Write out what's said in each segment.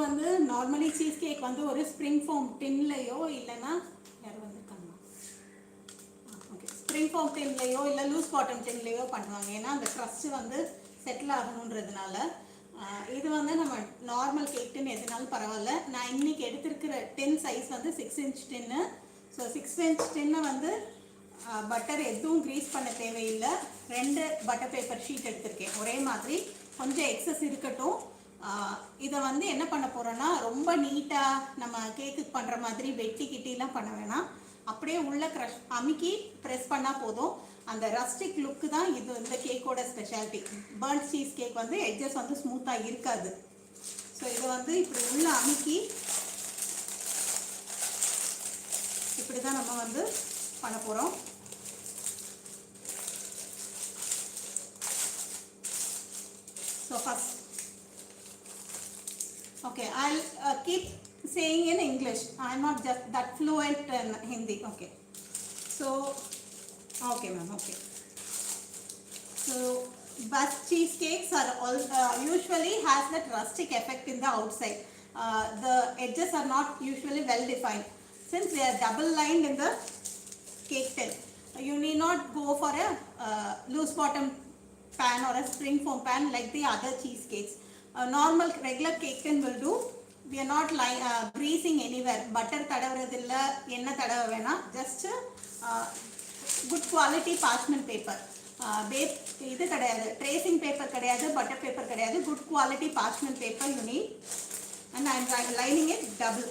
வந்து normally cheese cake வந்து ஒரு ஸ்ப்ரிங் ஃபோம் டின்லையோ இல்லைன்னா யாரும் வந்துருக்காங்க ஓகே ஸ்ப்ரிங் ஃபோம் டின்லையோ இல்லை லூஸ் பாட்டம் டின்லையோ பண்ணுவாங்க. ஏன்னா அந்த க்ரஸ்ட் வந்து செட்டில் ஆகணுன்றதுனால. இது வந்து நம்ம நார்மல் கேக் டின் எதுனாலும் பரவாயில்ல. நான் இன்னைக்கு எடுத்திருக்கிற டின் சைஸ் வந்து 6 inch டின்னு. ஸோ 6 inch டின்னை வந்து பட்டர் எதுவும் க்ரீஸ் பண்ண தேவையில்லை. 2 பட்டர் பேப்பர் ஷீட் எடுத்திருக்கேன் ஒரே மாதிரி. கொஞ்சம் எக்ஸஸ் இருக்கட்டும். இதை வந்து என்ன பண்ண போகிறோன்னா ரொம்ப நீட்டாக நம்ம கேக்குக்கு பண்ணுற மாதிரி வெட்டி கிட்டிலாம் பண்ண வேணாம். அப்படியே உள்ள க்ரஷ் அமுக்கி ப்ரெஸ் பண்ணால் போதும். அந்த ரஸ்டிக் லுக்கு தான் இது இந்த கேக்கோட ஸ்பெஷாலிட்டி. பர்ன்ட் சீஸ் கேக் வந்து எட்ஜஸ் வந்து ஸ்மூத்தாக இருக்காது. ஸோ இதை வந்து இப்படி உள்ள அமுக்கி இப்படி தான் நம்ம வந்து பண்ண போகிறோம். So first, okay, I'll keep saying in English. I'm not just that fluent in Hindi. Okay. So, okay, ma'am. Okay. So, Basque cheesecakes are all usually has that rustic effect in the outside. The edges are not usually well defined. Since they are double lined in the cake tin, you need not go for a loose bottom pan or a spring foam pan like the other cheesecakes. Normal regular cake tin will do. We are not greasing anywhere. Butter தடவறதில்லை, எண்ணெய் தடவ வேணாம். Just good quality parchment paper. இது கிடையாது, tracing paper கிடையாது, butter paper கிடையாது. Good quality parchment paper you need. And I am lining it double.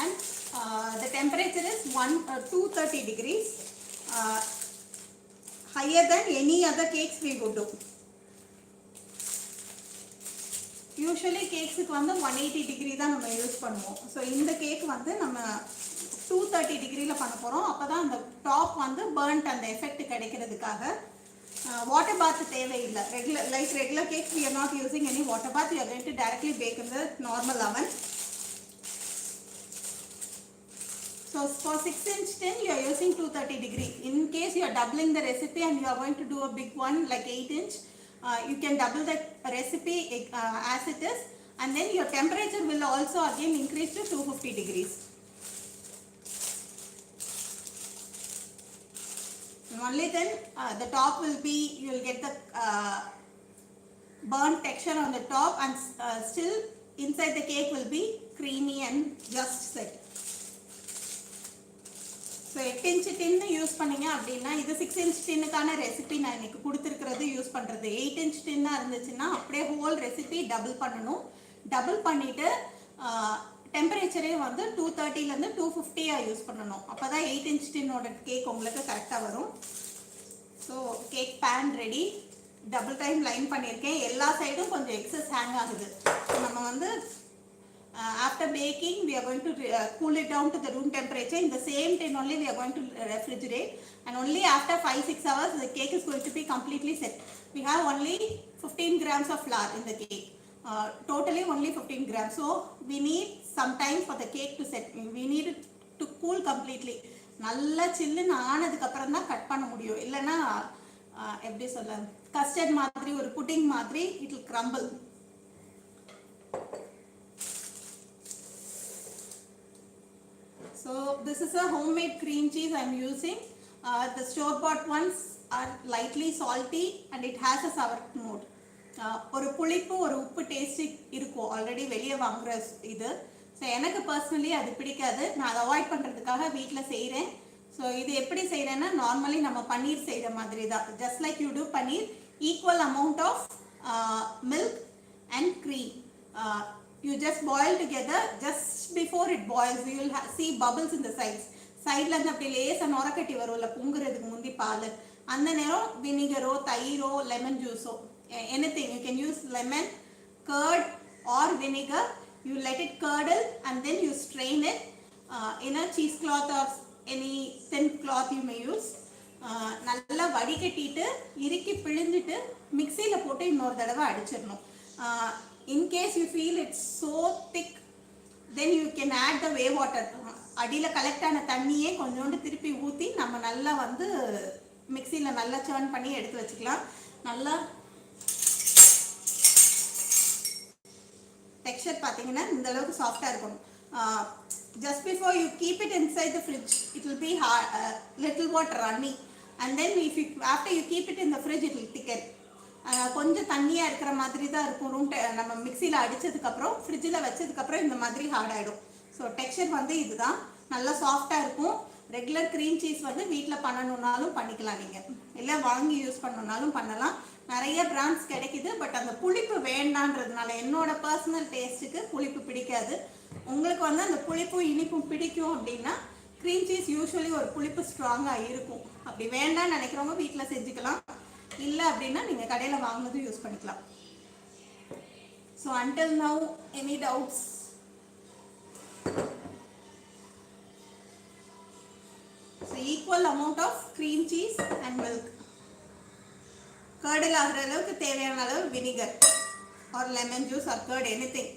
And the temperature is 230 degrees, higher than any other cakes we would do. Usually cakes வந்து 180 degree தான் நம்ம use பண்ணுவோம். So இந்த cake வந்து நம்ம 230 டிகிரியில் பண்ண போகிறோம். அப்போ தான் அந்த டாப் வந்து பர்ன்ட் அந்த எஃபெக்ட் கிடைக்கிறதுக்காக. வாட்டர் பாத் தேவையில்லை. Regular cakes we are not using any water bath. We are going to directly bake in the normal oven. So for 6 inch tin you are using 230 degree. In case you are doubling the recipe and you are going to do a big one like 8 inch, you can double the recipe as it is, and then your temperature will also again increase to 250 degrees. And only then the top will be, you will get the burnt texture on the top, and still inside the cake will be creamy and just set. So 8 inch tin use பண்ணிங்க அப்படின்னா, இது 6 inch டின்னுக்கான recipe நான் இன்றைக்கி கொடுத்துருக்கிறது use பண்ணுறது. 8 inch டின்னாக இருந்துச்சுன்னா அப்படியே whole recipe double பண்ணணும். டபுள் பண்ணிவிட்டு டெம்பரேச்சரே வந்து 230லேருந்து 250 யூஸ் பண்ணணும். அப்போ தான் 8 inch டின்னோட கேக் உங்களுக்கு கரெக்டாக வரும். So cake pan ready. Double time line பண்ணியிருக்கேன். எல்லா சைடும் கொஞ்சம் எக்ஸஸ் ஹேங் ஆகுது. ஸோ நம்ம வந்து after baking we are going to cool it down to the room temperature. In the same tin only we are going to refrigerate, and only after 5-6 hours the cake is going to be completely set. We have only 15 grams of flour in the cake, totally only 15 grams. So we need some time for the cake to set. We need it to cool completely. நல்லா சில்லுன்னு ஆனதுக்கு அப்புறம் தான் cut பண்ண முடியும். இல்லைன்னா எப்படி சொல்ல, கஸ்டர்ட் மாதிரி ஒரு புட்டிங் மாதிரி it will crumble. So this is a homemade cream cheese I am using. The store-bought ones are lightly salty and it has a sour note. ஒரு புளிப்பு ஒரு உப்பு டேஸ்ட் இருக்கும் ஆல்ரெடி வெளியே வாங்குற இது. ஸோ எனக்கு பர்சனலி அது பிடிக்காது. நான் அதை அவாய்ட் பண்ணுறதுக்காக வீட்டில் செய்கிறேன். ஸோ இது எப்படி செய்கிறேன்னா, நார்மலி நம்ம பன்னீர் செய்கிற மாதிரி தான். Just like you do paneer, equal amount of milk and cream. You just boil together. Just before it boils you will see bubbles in the sides. Side la apdi லேசா நொரக்கட்டி வரும்ல பொங்குறதுக்கு முந்தி பால். அந்த நேரம் வினிகரோ தயிரோ lemon ஜூஸோ anything, you can use lemon, curd or vinegar. You let it curdle and then you strain it in a cheesecloth or any thin cloth you may use. நல்லா வடிகட்டிட்டு இறுக்கி பிழிஞ்சிட்டு மிக்ஸியில் போட்டு இன்னொரு தடவை அடிச்சிடணும். In case you feel it's so thick, then you can add the whey water. அடியில் collect ஆன தண்ணியே கொஞ்சோண்டு திருப்பி ஊற்றி நம்ம நல்லா வந்து மிக்சியில் நல்லா சேர்ன் பண்ணி எடுத்து வச்சுக்கலாம். நல்லா டெக்ஸ்சர் பார்த்தீங்கன்னா இந்த அளவுக்கு சாஃப்டாக இருக்கும். Just before you keep it inside the fridge, it will be little water runny, and then after you keep it in the fridge, it will thicken. கொஞ்சம் தண்ணியாக இருக்கிற மாதிரி தான் இருக்கும். நம்ம மிக்சியில் அடித்ததுக்கப்புறம் ஃப்ரிட்ஜில் வச்சதுக்கப்புறம் இந்த மாதிரி ஹார்ட் ஆகிடும். ஸோ டெக்ஸ்சர் வந்து இதுதான், நல்லா சாஃப்டாக இருக்கும். ரெகுலர் க்ரீம் சீஸ் வந்து வீட்டில் பண்ணணுன்னாலும் பண்ணிக்கலாம், நீங்கள் இல்லை வாங்கி யூஸ் பண்ணணுன்னாலும் பண்ணலாம். நிறைய பிராண்ட்ஸ் கிடைக்குது. பட் அந்த புளிப்பு வேண்டான்றதுனால, என்னோட பர்சனல் டேஸ்ட்டுக்கு புளிப்பு பிடிக்காது. உங்களுக்கு வந்து அந்த புளிப்பும் இனிப்பும் பிடிக்கும் அப்படின்னா க்ரீம் சீஸ் யூஸ்வலி ஒரு புளிப்பு ஸ்ட்ராங்காக இருக்கும். அப்படி வேண்டாம்னு நினைக்கிறவங்க வீட்டில் செஞ்சுக்கலாம். இல்லை அப்படின்னா நீங்கள் கடையில் வாங்கினதும் யூஸ் பண்ணிக்கலாம். So until now, any doubts? So equal amount of cream cheese and milk. Curdle ஆகிற அளவுக்கு தேவையான அளவு vinegar or lemon juice or curd, anything.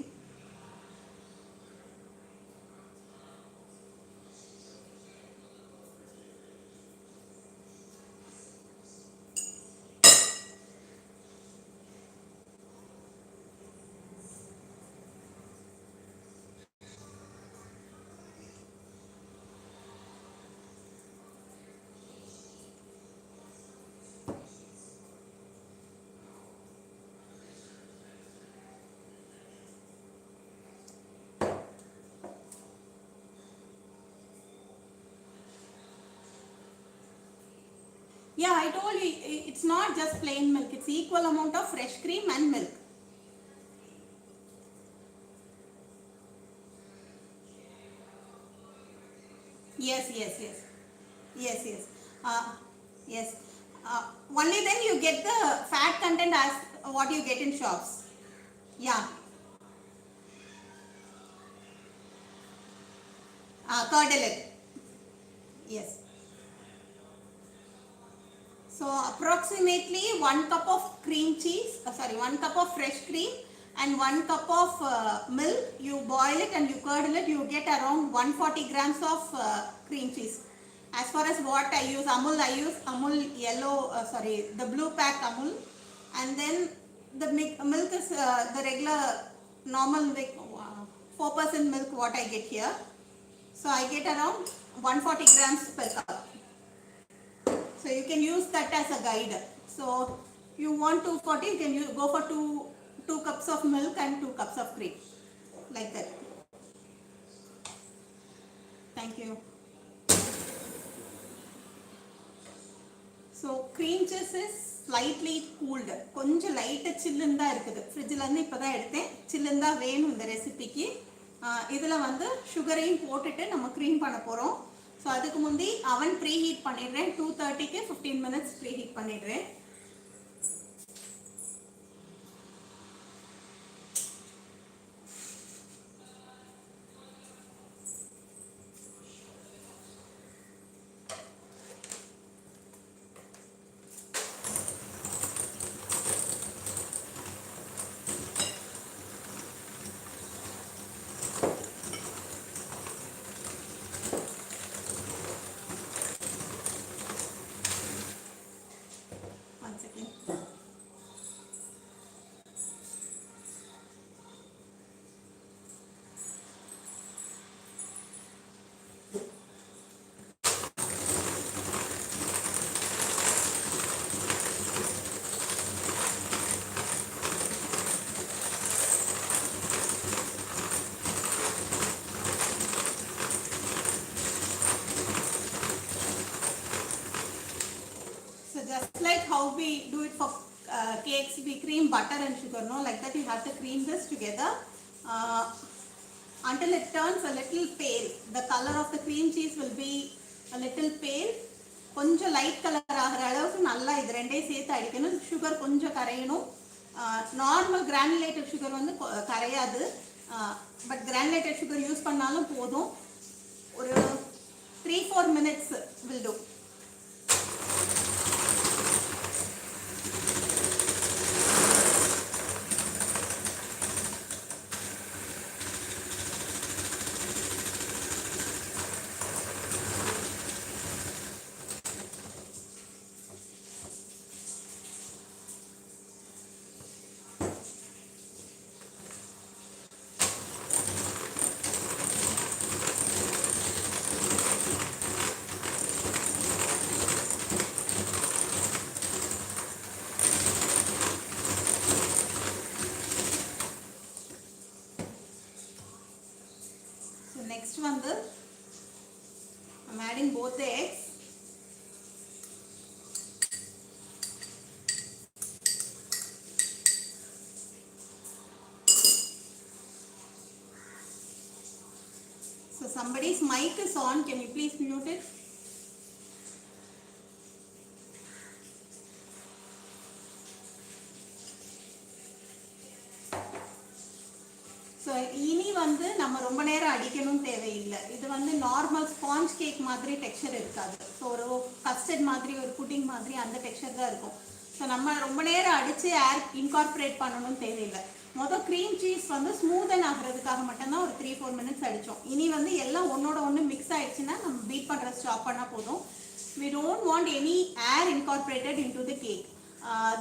Yeah, I told you it's not just plain milk. It's equal amount of fresh cream and milk. Yes. Yes. Only then you get the fat content as what you get in shops. Yeah. Curdled. Yes. So approximately 1 cup of cream cheese, 1 cup of fresh cream and 1 cup of milk. You boil it and you curdle it. You get around 140 grams of cream cheese. As far as what I use Amul yellow, the blue pack Amul, and then the milk is the regular normal 4% milk what I get here. So I get around 140 grams per cup. So you can use that as a guide. So you want 240, you can go for 2 cups of milk and 2 cups of cream, like that. Thank you. So cream cheese is slightly cooled. கொஞ்சம் லைட்டா சில்லுன்னு தான் இருக்குது. ஃப்ரிட்ஜில் இருந்து இப்போ தான் எடுத்தேன். சில்லுன்னு தான் வேணும் இந்த ரெசிபிக்கு. இதில் வந்து சுகரையும் போட்டுட்டு நம்ம க்ரீம் பண்ண போகிறோம். ஸோ அதுக்கு முந்தி அவன் ப்ரீ ஹீட் பண்ணிடுறேன். 230க்கு 15 minutes ப்ரீ ஹீட் பண்ணிடுறேன். Like how we do it for cakes, we cream butter and sugar, no, like that you have to cream this together until it turns a little pale. The color of the cream cheese will be a little pale. கொஞ்சம் light colour ஆகிற அளவுக்கு நல்லா இது ரெண்டையும் சேர்த்து அடிக்கணும். Sugar கொஞ்சம் கரையணும். Normal granulated sugar வந்து கரையாது. பட் கிரானுலேட்டட் சுகர் யூஸ் பண்ணாலும் போதும். ஒரு 3-4 minutes will do. both the eggs. So somebody's mic is on. Can you please mute it? So இனி வந்து நம்ம ரொம்ப நேரம் அடிக்கணும் தேவையில்லை. இது வந்து நார்மல் ஸ்பாஞ்ச் கேக் மாதிரி டெக்ஸ்சர் இருக்காது. ஸோ ஒரு கஸ்டர்ட் மாதிரி ஒரு புட்டிங் மாதிரி அந்த டெக்ஸ்சர் தான் இருக்கும். ஸோ நம்ம ரொம்ப நேரம் அடித்து ஏர் இன்கார்பரேட் பண்ணணும்னு தேவையில்லை. மொதல் க்ரீம் சீஸ் வந்து ஸ்மூதன் ஆகிறதுக்காக மட்டும்தான் ஒரு 3-4 மினிட்ஸ் அடித்தோம். இனி வந்து எல்லாம் ஒன்னோட ஒன்று மிக்ஸ் ஆகிடுச்சுன்னா நம்ம பீட் பண்ணுற ஸ்டாப் பண்ணால் போதும். We don't want any air incorporated into the cake.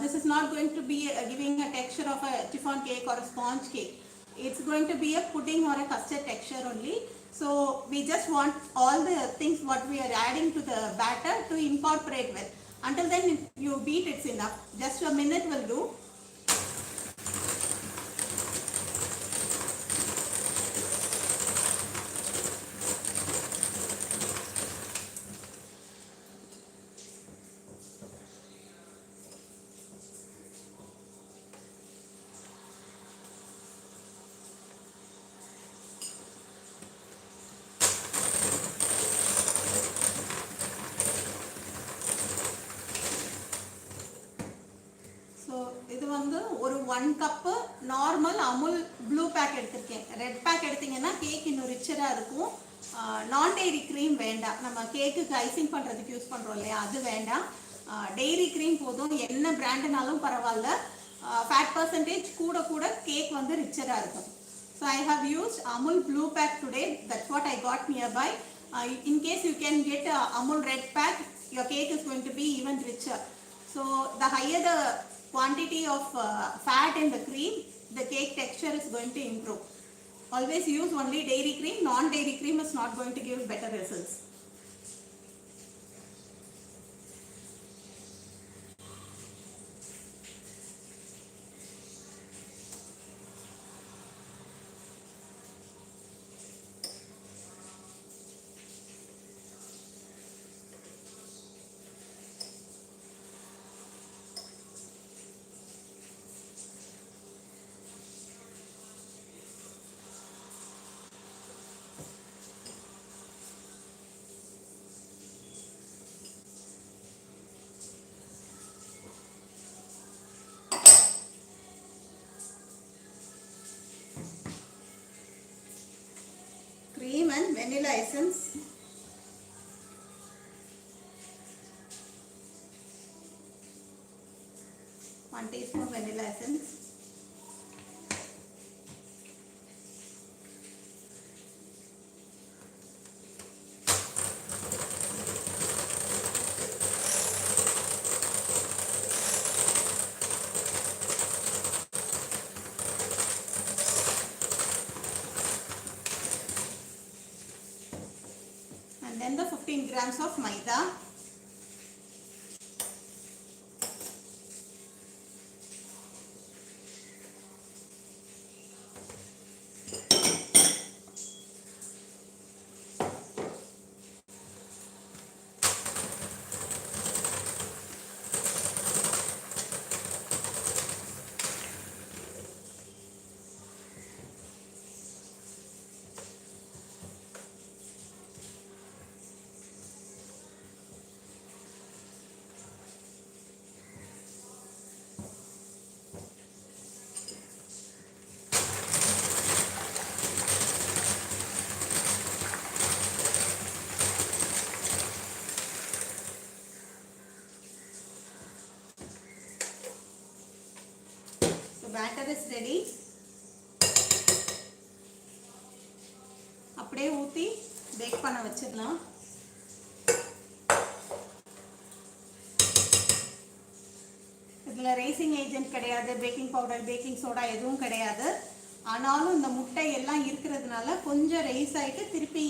This is not going to be giving a texture of a chiffon cake or a sponge cake. It's going to be a pudding or a custard texture only. So we just want all the things what we are adding to the batter to incorporate with. Until then you beat, it's enough. Just a minute will do. இது வந்து ஒரு 1 cup normal Amul blue pack எடுத்திருக்கேன். Red pack எடுத்தீங்கன்னா cake இன்னும் ரிச்சராக இருக்கும். நான் dairy cream வேண்டாம். நம்ம கேக்குக்கு ஐசிங் பண்ணுறதுக்கு யூஸ் பண்ணுறோம் இல்லையா, அது வேண்டாம். டெய்ரி க்ரீம் போதும். என்ன பிராண்டுனாலும் பரவாயில்ல. ஃபேட் பர்சன்டேஜ் கூட கூட கேக் வந்து ரிச்சராக இருக்கும். So I have used Amul blue pack today. That's what I got nearby. In case you can get Amul red pack, your cake is going to be even richer. So the higher the quantity of fat in the cream, the cake texture is going to improve. Always use only dairy cream. Non-dairy cream is not going to give better results. Cream and vanilla essence. One teaspoon vanilla essence. And then the 15 grams of maida. Batter is ready. அப்படியே ஊத்தி back பண்ண வச்சிடலாம். இதுல racing agent கிடையாது, baking powder, baking soda எதுவும் கிடையாது. ஆனாலும் இந்த முட்டை எல்லாம் இருக்கிறதுனால கொஞ்சம் ரைஸ் ஆயிட்டு திருப்பி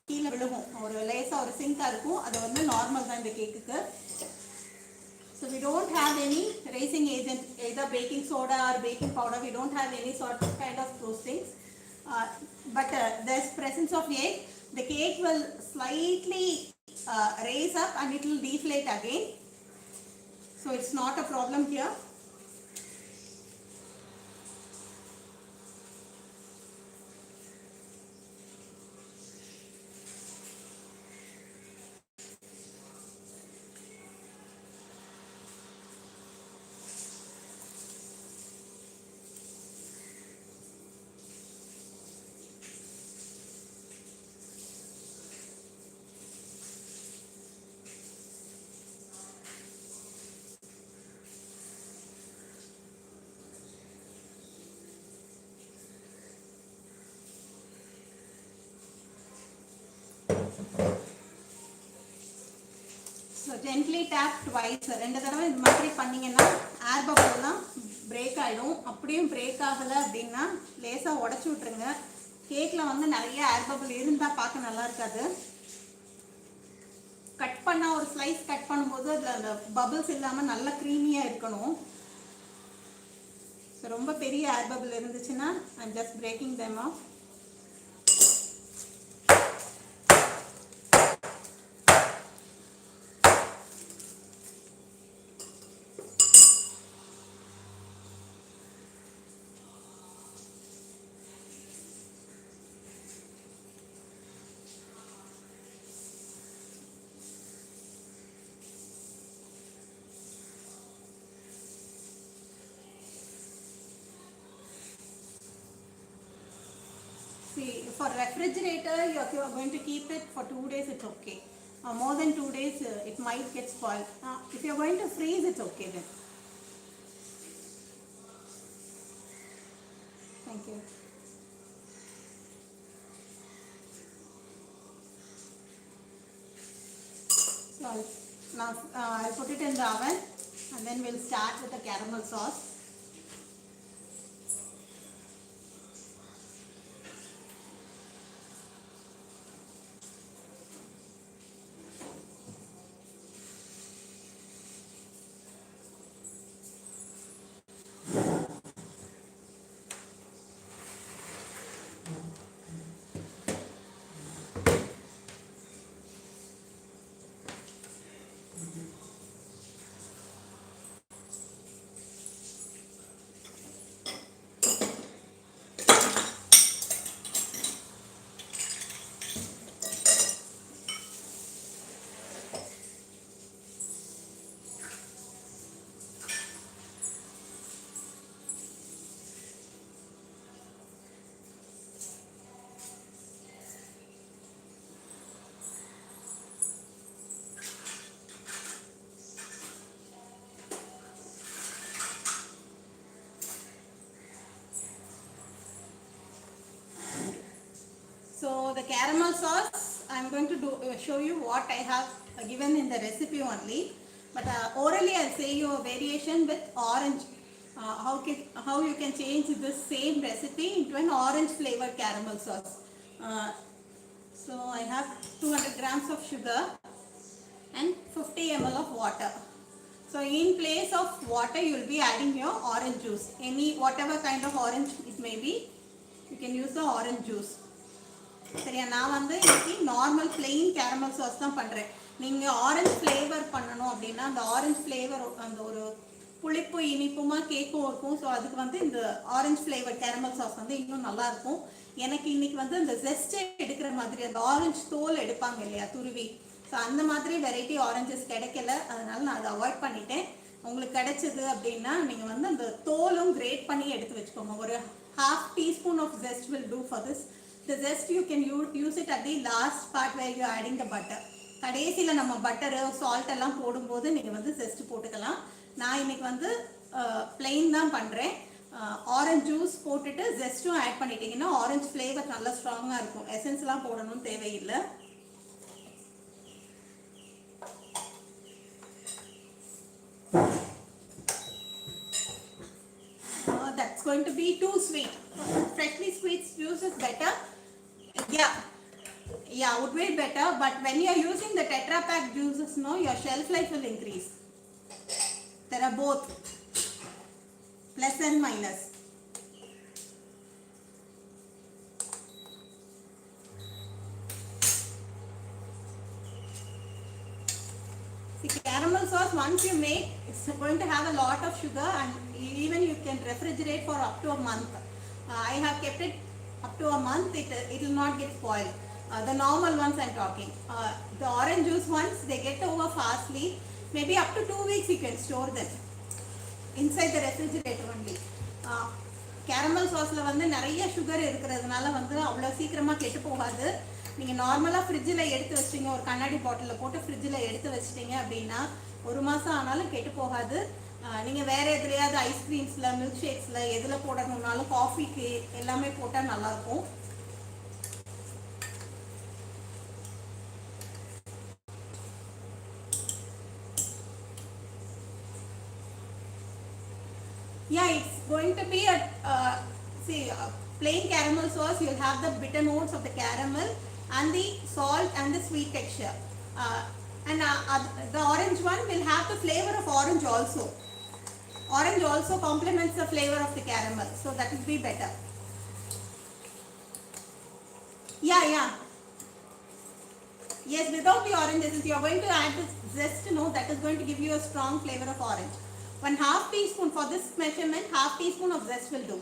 கீழே விழுகும். ஒரு லேசா ஒரு சிங்கா இருக்கும். அது வந்து நார்மல் தான் இந்த கேக்குக்கு. So we don't have any racing agent, either baking soda or baking powder. We don't have any sort of kind of those things. But there's presence of egg. The cake will slightly raise up and it will deflate again. So it's not a problem here. So gently tap twice. ரெண்டு தடவை இந்த மாதிரி பண்ணீங்கன்னா ஏர் பபிள்லாம் break ஆகிடும். அப்படியும் break ஆகலை அப்படின்னா லேசாக உடச்சி விட்ருங்க. கேக்கில் வந்து நிறைய ஏர் பபிள் இருந்தால் பார்க்க நல்லா இருக்காது. கட் பண்ணால் ஒரு ஸ்லைஸ் கட் பண்ணும்போது அதில் அந்த பபிள்ஸ் இல்லாமல் நல்லா க்ரீமியாக இருக்கணும். ஸோ ரொம்ப பெரிய ஏர் பபிள் இருந்துச்சுன்னா I'm just breaking them off. See, for refrigerator, if you are going to keep it for 2 days, it's okay. More than 2 days, it might get spoiled. If you are going to freeze, it's okay then. Thank you. So now I'll put it in the oven and then we'll start with the caramel sauce. So the caramel sauce, I am going to show you what I have given in the recipe only. But orally I will say you a variation with orange. How you can change this same recipe into an orange flavored caramel sauce. So I have 200 grams of sugar and 50 ml of water. So in place of water you will be adding your orange juice. Whatever kind of orange it may be, you can use the orange juice. சரியா, நான் வந்து இன்னைக்கு normal plain caramel sauce தான் பண்ணுறேன். நீங்கள் orange flavour பண்ணணும் அப்படின்னா அந்த ஆரஞ்சு ஃப்ளேவர் அந்த ஒரு புளிப்பு இனிப்புமா கேக்கும் இருக்கும். ஸோ அதுக்கு வந்து இந்த ஆரஞ்சு ஃப்ளேவர் கேரமல் சாஸ் வந்து இன்னும் நல்லாயிருக்கும். எனக்கு இன்னைக்கு வந்து இந்த ஜெஸ்டே எடுக்கிற மாதிரி அந்த ஆரஞ்சு தோல் எடுப்பாங்க இல்லையா துருவி, ஸோ அந்த மாதிரி வெரைட்டி ஆரஞ்சஸ் கிடைக்கல, அதனால நான் அதை அவாய்ட் பண்ணிட்டேன். உங்களுக்கு கிடைச்சது அப்படின்னா நீங்கள் வந்து அந்த தோலும் கிரேட் பண்ணி எடுத்து வச்சுக்கோங்க. ஒரு ½ teaspoon of zest will do for this. The zest you can use it at the last part where you are adding the butter. கடைசியில் நம்ம பட்டரு சால்ட் எல்லாம் போடும்போது நீங்கள் வந்து ஜெஸ்ட் போட்டுக்கலாம். நான் இன்னைக்கு வந்து பிளெயின் தான் பண்ணுறேன். ஆரஞ்ச் ஜூஸ் போட்டுட்டு ஜெஸ்ட்டும் ஆட் பண்ணிட்டீங்கன்னா ஆரஞ்ச் ஃப்ளேவர் நல்லா ஸ்ட்ராங்காக இருக்கும். எசன்ஸ்லாம் போடணும்னு தேவையில்லை. That's going to be too sweet. Freshly sweet juice is better. Yeah, would be better. But when you are using the Tetra Pak juices, no, your shelf life will increase. There are both plus and minus. The caramel sauce, once you make, it's going to have a lot of sugar, and even you can refrigerate for up to a month. I have kept it up to a month. It will not get spoiled. The normal ones I'm talking. The orange juice ones, they get over fastly. Maybe up to 2 weeks you can store them inside the refrigerator only. Caramel சாஸில் வந்து நிறைய sugar இருக்கிறதுனால வந்து அவ்வளோ சீக்கிரமாக கெட்டு போகாது. நீங்கள் நார்மலாக ஃப்ரிட்ஜில் எடுத்து வச்சிட்டிங்க, ஒரு கண்ணாடி பாட்டிலில் போட்டு ஃப்ரிட்ஜில் எடுத்து வச்சிட்டிங்க அப்படின்னா 1 மாதம் ஆனாலும் கெட்டு போகாது. நீங்கள் வேறு எதுலையாவது ஐஸ்கிரீம்ஸில், மில்க் ஷேக்ஸில் எதில் போடணுன்னாலும், காஃபிக்கு எல்லாமே போட்டால் நல்லாயிருக்கும். Yeah, it's going to be a plain caramel sauce. You'll have the bitter notes of the caramel and the salt and the sweet texture. And the orange one will have the flavor of orange also. Orange also complements the flavor of the caramel, so that will be better. Yeah. Yes, without the orange essence, you are going to add the zest. No, that is going to give you a strong flavor of orange. 1/2 teaspoon for this measurement, 1/2 teaspoon of zest will do.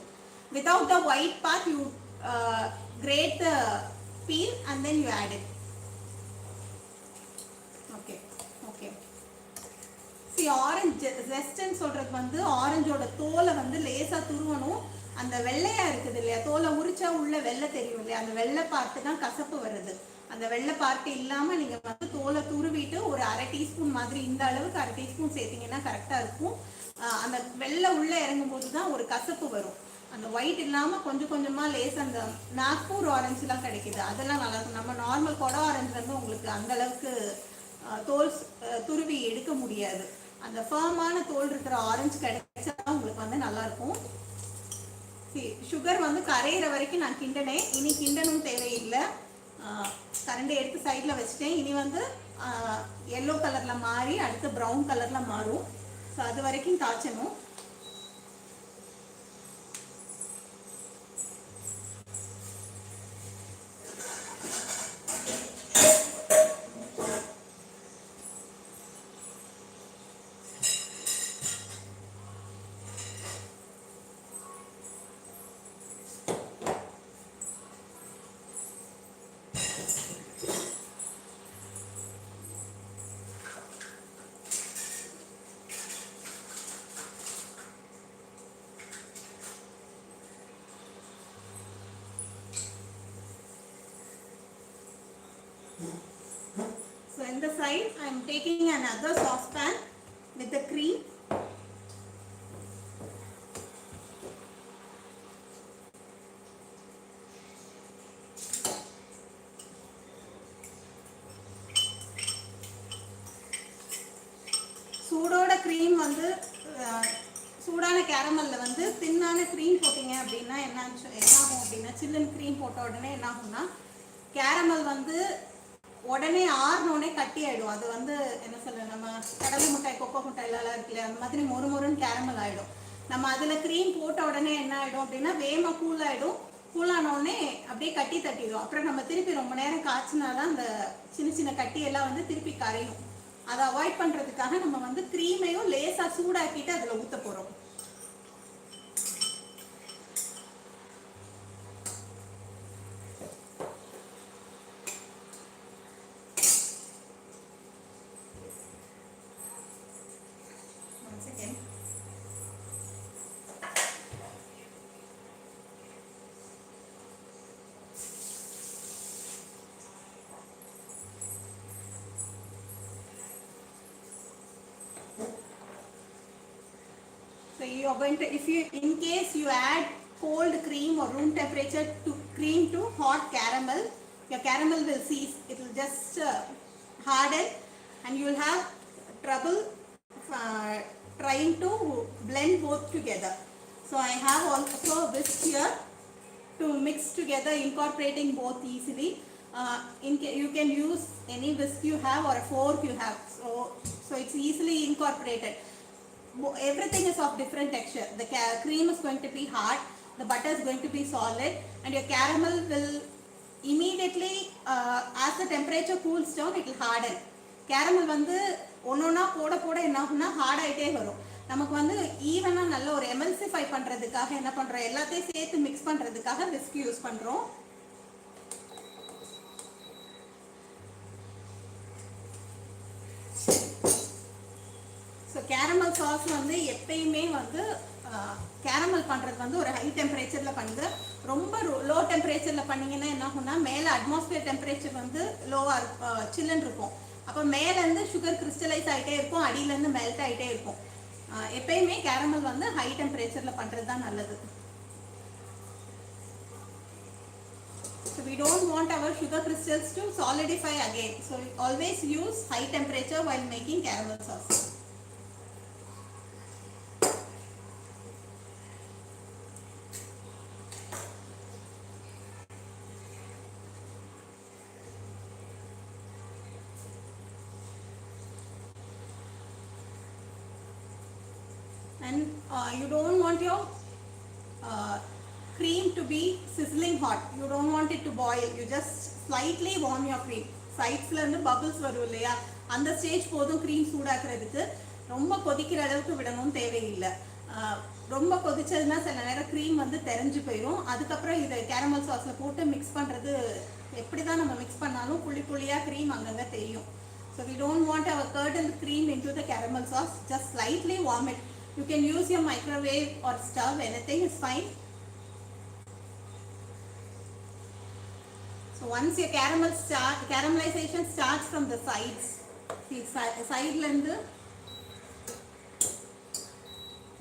Without the white part, you grate the peel and then you add it. Okay. See, orange zest ன்னு சொல்றது வந்து ஆரஞ்சோட தோலை வந்து லேசா துருவணும். அந்த வெள்ளையா இருக்குது இல்லையா, தோலை உரிச்சா உள்ள வெள்ளை தெரியும் இல்லையா, அந்த வெள்ளை பார்த்து தான் கசப்பு வருது. அந்த வெள்ளை பார்ட்டு இல்லாமல் நீங்கள் வந்து தோலை துருவிட்டு ஒரு 1/2 டீஸ்பூன் மாதிரி, இந்த அளவுக்கு 1/2 டீஸ்பூன் சேர்த்திங்கன்னா கரெக்டாக இருக்கும். அந்த வெள்ளை உள்ளே இறங்கும் போது தான் ஒரு கசப்பு வரும். அந்த ஒயிட் இல்லாமல் கொஞ்சம் கொஞ்சமாக லேஸ், அந்த நாக்பூர் ஆரஞ்சுலாம் கிடைக்கிது, அதெல்லாம் நல்லாயிருக்கும். நம்ம நார்மல் கொடை ஆரஞ்சு வந்து உங்களுக்கு அந்தளவுக்கு தோல் துருவி எடுக்க முடியாது. அந்த ஃபர்மான தோல் இருக்கிற ஆரஞ்சு கிடைச்சா உங்களுக்கு வந்து நல்லாயிருக்கும். சுகர் வந்து கரையிற வரைக்கும் நான் கிண்டனேன். இனி கிண்டனும் தேவையில்லை. கரண்டை எடுத்து சைடில் வச்சுட்டேன். இனி வந்து எல்லோ கலரில் மாறி அடுத்து ப்ரௌன் கலரில் மாறும். ஸோ அது வரைக்கும் காய்ச்சணும். So in the side, I am taking another saucepan with the cream. சூடோட cream வந்து சூடான கேரமல்ல வந்து தின்னான cream போட்டீங்க அப்படின்னா என்ன ஆகும் அப்படின்னா, சில்லுன்னு cream போட்ட உடனே என்ன ஆகும்னா, கேரமல் வந்து உடனே ஆறுனோடனே கட்டி ஆகிடும். அது வந்து என்ன சொல்ல, நம்ம கடலை மிட்டாய், கொக்கோ மிட்டாயிலலாம் இருக்குல்லையா, அந்த மாதிரி மொறுன்னு கேரமல் ஆகிடும். நம்ம அதில் க்ரீம் போட்ட உடனே என்ன ஆகிடும் அப்படின்னா, வேகமாக கூல் ஆகிடும். கூலானோடனே அப்படியே கட்டி தட்டிடும். அப்புறம் நம்ம திருப்பி ரொம்ப நேரம் காய்ச்சினாதான் அந்த சின்ன சின்ன கட்டியெல்லாம் வந்து திருப்பி கரையும். அதை அவாய்ட் பண்ணுறதுக்காக நம்ம வந்து க்ரீமையும் லேசாக சூடாக்கிட்டு அதில் ஊற்ற போகிறோம். So you are going to, if you, in case you add cold cream or room temperature to cream to hot caramel, your caramel will cease. It will just harden, and you will have trouble trying to blend both together. So I have also a whisk here to mix together, incorporating both easily. You can use any whisk you have or a fork you have. So it's easily incorporated. Everything is of different texture. The cream is going to be hard, the butter is going to be solid, and your caramel will immediately, as the temperature cools down, it will harden. Caramel வந்து ஒன்னொன்னா போட போட என்ன ஆகும்னா heart ஆகிட்டே வரும். நமக்கு வந்து ஈவனாக நல்ல ஒரு எமல்சிஃபை பண்ணுறதுக்காக என்ன பண்ணுறோம், எல்லாத்தையும் சேர்த்து மிக்ஸ் பண்ணுறதுக்காக விஸ்க் யூஸ் பண்ணுறோம். ஸோ கேரமல் சாஸ் வந்து எப்பயுமே வந்து கேரமல் பண்ணுறது வந்து ஒரு ஹை டெம்பரேச்சரில் பண்ணுது. ரொம்ப லோ டெம்பரேச்சரில் பண்ணிங்கன்னா என்ன ஆகும்னா மேலே அட்மாஸ்பியர் டெம்பரேச்சர் வந்து லோவாக சில்லுன்னு இருக்கும். அப்போ மேலேருந்து சுகர் கிறிஸ்டலைஸ் ஆகிட்டே இருக்கும், அடியிலேருந்து மெல்ட் ஆகிட்டே இருக்கும். எப்பயுமே கேரமல் வந்து ஹை டெம்பரேச்சரில் பண்ணுறது தான் நல்லது. So we don't want our sugar crystals to solidify again. So always use high temperature while making caramel sauce. And you don't want your cream to be sizzling hot. You don't want it to boil. You just slightly warm your cream. Sidesல இருந்து bubbles வரும் இல்லையா, அந்த stage போதும் cream சூடாக்குறதுக்கு. ரொம்ப கொதிக்கிற அளவுக்கு விடணும் தேவையில்லை. ரொம்ப கொதிச்சதுன்னா சில நேரம் க்ரீம் வந்து தெரிஞ்சு போயிடும். அதுக்கப்புறம் இதை கேரமல் சாஸில் போட்டு மிக்ஸ் பண்ணுறது எப்படி தான் நம்ம மிக்ஸ் பண்ணாலும் புள்ளி புள்ளியாக க்ரீம் அங்கங்கே தெரியும். So we don't want our curdled cream into the caramel sauce. Just slightly warm it. You can use your microwave or stove, anything is fine. So once your caramelization starts from the sides, see side la irundhu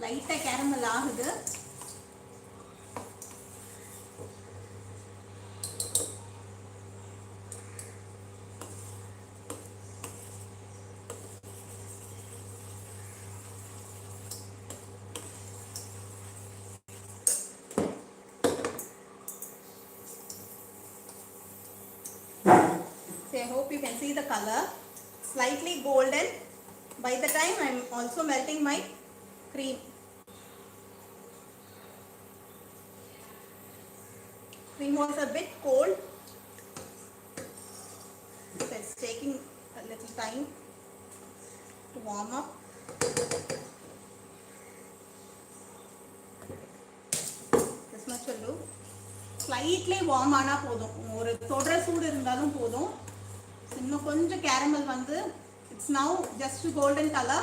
light caramel ஆகுது. I hope you can see the color, slightly golden. By the time I am also melting my cream. Cream was a bit cold, so it's taking a little time to warm up. This much will do. Slightly warm ஆனா போதும், ஒரு தொடர சூடு இருந்தாலும் போதும். இன்னும் கொஞ்சம் caramel வந்து it's now just golden color.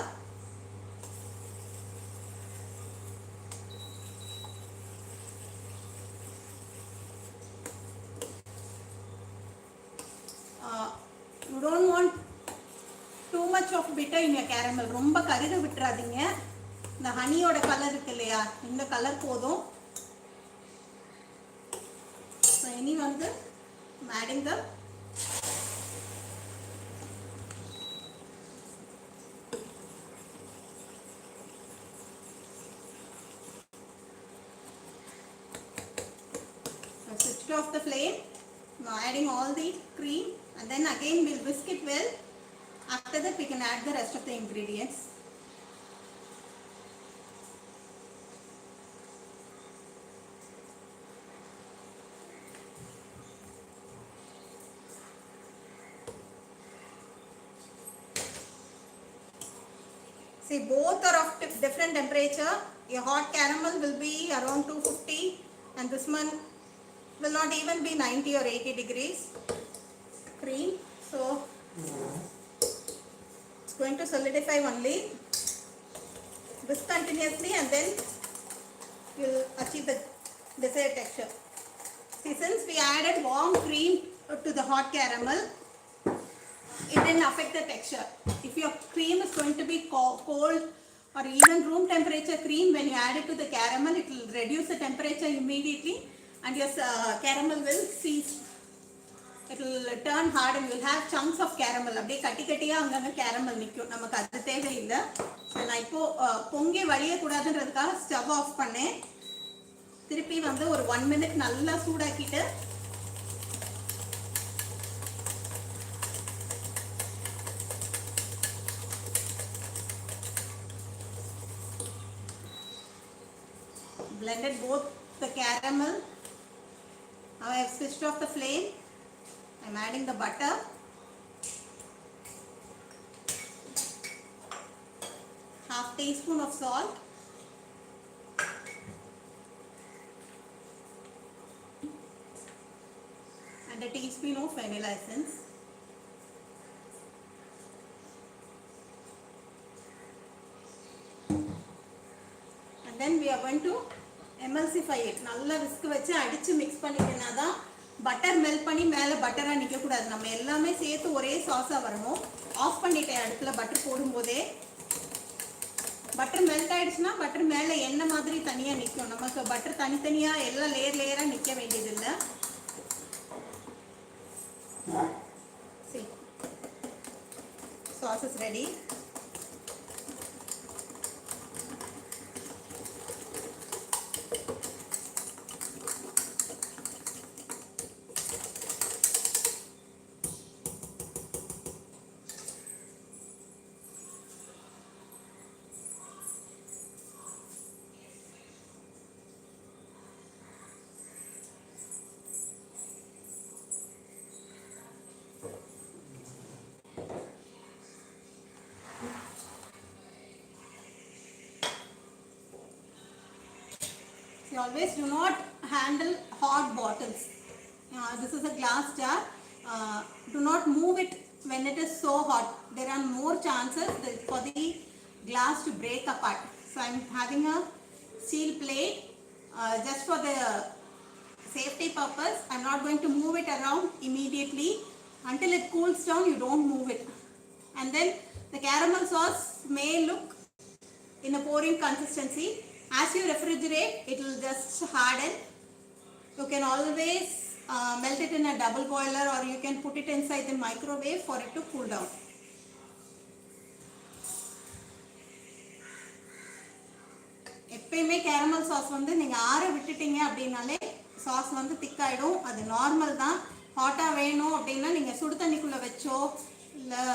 You don't want too much of bitter in your caramel. ரொம்ப கருக விட்டுறாதீங்க. இந்த ஹனியோட கலர் இருக்கு இல்லையா, இந்த கலர் போதும். So இனி வந்து I'm adding the off the flame. Now adding all the cream, and then again we'll whisk it well. After that we can add the rest of the ingredients. See, both are of different temperature. A hot caramel will be around 250 and this one will not even be 90 or 80 degrees cream. So it's going to solidify only. Whisk continuously and then you'll achieve the desired texture. See, since we added warm cream to the hot caramel, it didn't affect the texture. If your cream is going to be cold or even room temperature cream, when you add it to the caramel, it will reduce the temperature immediately. And your caramel will cease. It will turn hard and you will have chunks of caramel. அப்படியே கட்டி கட்டியா அங்கங்க caramel நிக்கும். நமக்கு அது தேவையில்லை. நான் இப்போ பொங்கி வழிய கூடாதுன்றதுக்காக ஸ்டவ் ஆஃப் பண்ணேன். திருப்பி வந்து ஒரு 1 minute நல்லா சூடாக்கிட்டு blended both the caramel. Now I have switched off the flame. I am adding the butter. teaspoon of salt. And a teaspoon of vanilla essence. And then we are going to emulsify it. நல்லா whisk வச்சு அடிச்சு mix பண்ணிக்கினா தான் butter melt பண்ணி மேலே பட்டராக நிற்கக்கூடாது. நம்ம எல்லாமே சேர்த்து ஒரே சாஸாக வரணும். ஆஃப் பண்ணிட்டேன் அடுப்பில் பட்டர் போடும்போதே. பட்டர் மெல்ட் ஆகிடுச்சுன்னா பட்டர் மேலே எண்ணெய் மாதிரி தனியாக நிற்கும். நமக்கு பட்டர் தனித்தனியாக எல்லாம் லேயராக நிற்க வேண்டியதில்லை. See, sauce is ready. You always do not handle hot bottles. This is a glass jar. Do not move it when it is so hot. There are more chances for the glass to break apart. So I am having a steel plate just for the safety purpose. I am not going to move it around immediately. Until it cools down, you don't move it. And then the caramel sauce may look in a pouring consistency. As you refrigerate, it will just harden. You can always melt it in a double boiler, or you can put it inside the microwave for it to cool down. எப்பயுமே caramel sauce வந்து நீங்கள் ஆற விட்டுட்டீங்க அப்படின்னாலே sauce வந்து திக்காயிடும். அது normal தான். ஹாட்டாக வேணும் அப்படின்னா நீங்கள் சுடு தண்ணிக்குள்ளே வச்சோ இல்லை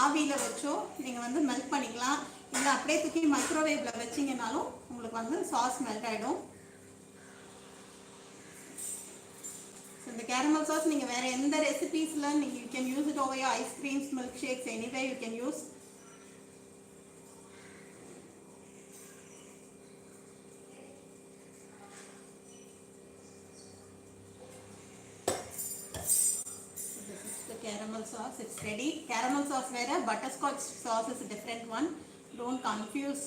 ஆவியில் வச்சோ நீங்கள் வந்து மெல்ட் பண்ணிக்கலாம். இல்லை அப்படியே தூக்கி மைக்ரோவேவில் வச்சிங்கனாலும் உங்களுக்கு வந்து சாஸ் மெல்ட் ஆகிடும். ஸோ இந்த கேரமல் சாஸ் நீங்கள் வேறு எந்த ரெசிபீஸில் நீங்கள் you can use it over your ice creams, milk shakes, anyway you can use. Caramel sauce, it's ready. Caramel sauce where butterscotch sauce is a different one. Don't confuse.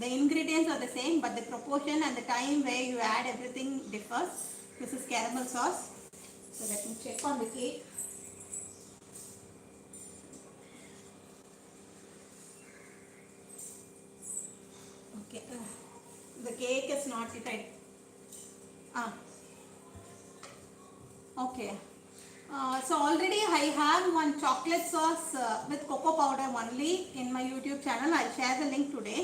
The ingredients are the same, but the proportion and the time where you add everything differs. This is caramel sauce. So let me check on the cake. Okay, the cake is not tight. Okay. So already I have one chocolate sauce with cocoa powder only in my YouTube channel. I'll share the link today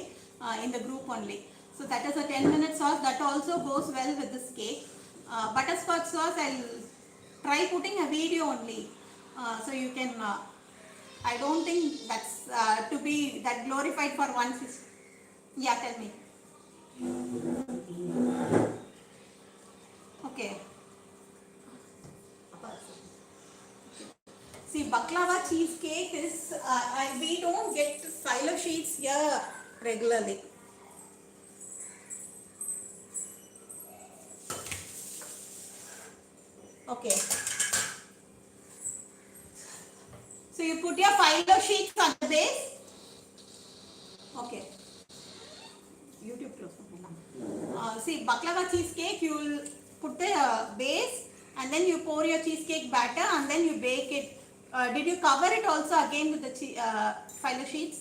in the group only. So that is a 10-minute sauce that also goes well with this cake. Butterscotch sauce, I'll try putting a video only. So you can, I don't think that's to be that glorified for once. Yeah, tell me. Okay. See, baklava cheesecake is, we don't get phyllo sheets here regularly. Okay. So you put your phyllo sheets on the base. Okay. YouTube close. See, baklava cheesecake, you will put the base and then you pour your cheesecake batter and then you bake it. Did you cover it also again with the phyllo sheets?